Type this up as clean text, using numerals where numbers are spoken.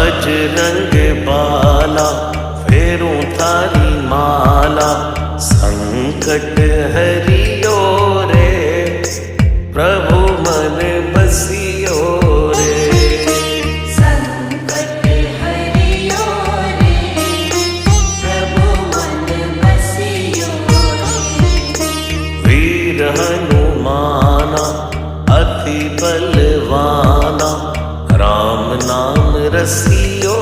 बजरंग बाला फेरूं थारी माला, संकट हरियो रे प्रभु मन बसियो रे। संकट हरियो रे प्रभु मन बसियो रे। वीर हनुमाना अति बलवाना, राम नाम रसियो